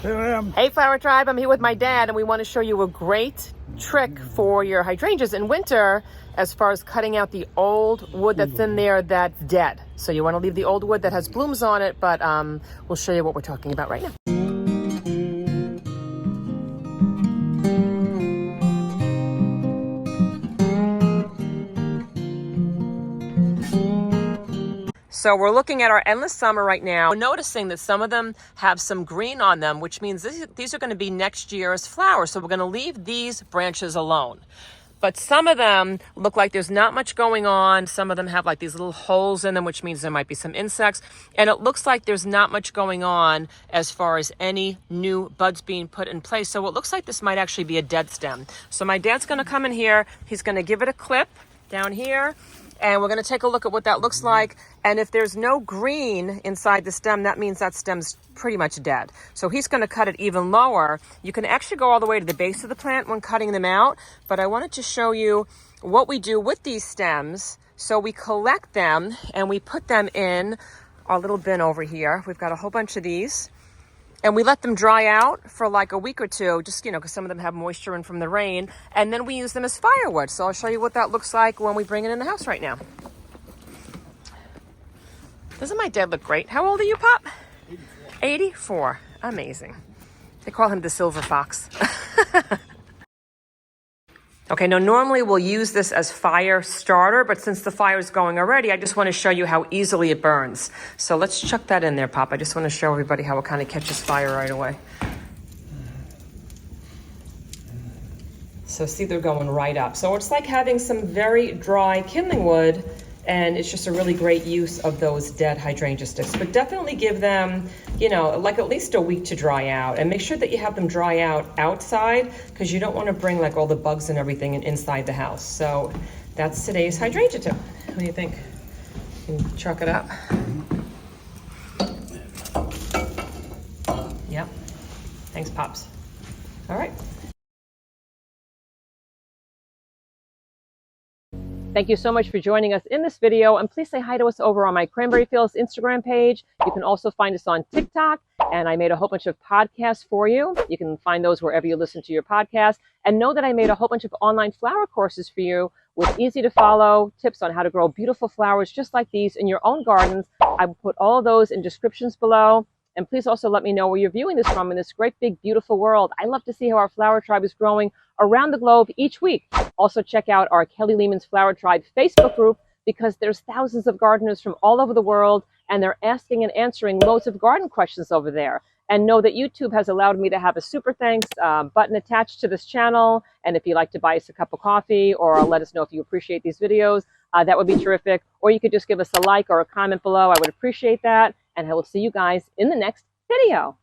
Here I am. Hey Flower Tribe, I'm here with my dad and we want to show you a great trick for your hydrangeas in winter as far as cutting out the old wood that's in there that's dead. So you want to leave the old wood that has blooms on it, but we'll show you what we're talking about right now. So we're looking at our endless summer right now. We're noticing that some of them have some green on them, which means these are going to be next year's flowers. So we're going to leave these branches alone. But some of them look like there's not much going on. Some of them have like these little holes in them, which means there might be some insects. And it looks like there's not much going on as far as any new buds being put in place. So it looks like this might actually be a dead stem. So my dad's going to come in here. He's going to give it a clip down here. And we're going to take a look at what that looks like. And if there's no green inside the stem, that means that stem's pretty much dead. So he's going to cut it even lower. You can actually go all the way to the base of the plant when cutting them out. But I wanted to show you what we do with these stems. So we collect them and we put them in our little bin over here. We've got a whole bunch of these. And we let them dry out for like a week or two, just, because some of them have moisture in from the rain. And then we use them as firewood. So I'll show you what that looks like when we bring it in the house right now. Doesn't my dad look great? How old are you, Pop? 84. 84. Amazing. They call him the silver fox. Okay, now normally we'll use this as fire starter, but since the fire is going already, I just want to show you how easily it burns. So let's chuck that in there, Pop. I just want to show everybody how it kind of catches fire right away. So see, they're going right up. So it's like having some very dry kindling wood, and it's just a really great use of those dead hydrangea sticks. But definitely give them, like at least a week to dry out. And make sure that you have them dry out outside, because you don't want to bring like all the bugs and everything inside the house. So that's today's hydrangea tip. What do you think? You can chuck it up. Yep. Thanks, Pops. All right. Thank you so much for joining us in this video, and please say hi to us over on my Cranberry Fields Instagram page. You can also find us on TikTok, and I made a whole bunch of podcasts for you. You can find those wherever you listen to your podcast, and know that I made a whole bunch of online flower courses for you with easy to follow tips on how to grow beautiful flowers just like these in your own gardens. I will put all of those in descriptions below. And please also let me know where you're viewing this from in this great, big, beautiful world. I love to see how our flower tribe is growing around the globe each week. Also check out our Kelly Lehman's Flower Tribe Facebook group, because there's thousands of gardeners from all over the world, and they're asking and answering loads of garden questions over there. And know that YouTube has allowed me to have a super thanks button attached to this channel. And if you'd like to buy us a cup of coffee or let us know if you appreciate these videos, that would be terrific. Or you could just give us a like or a comment below. I would appreciate that. And I will see you guys in the next video.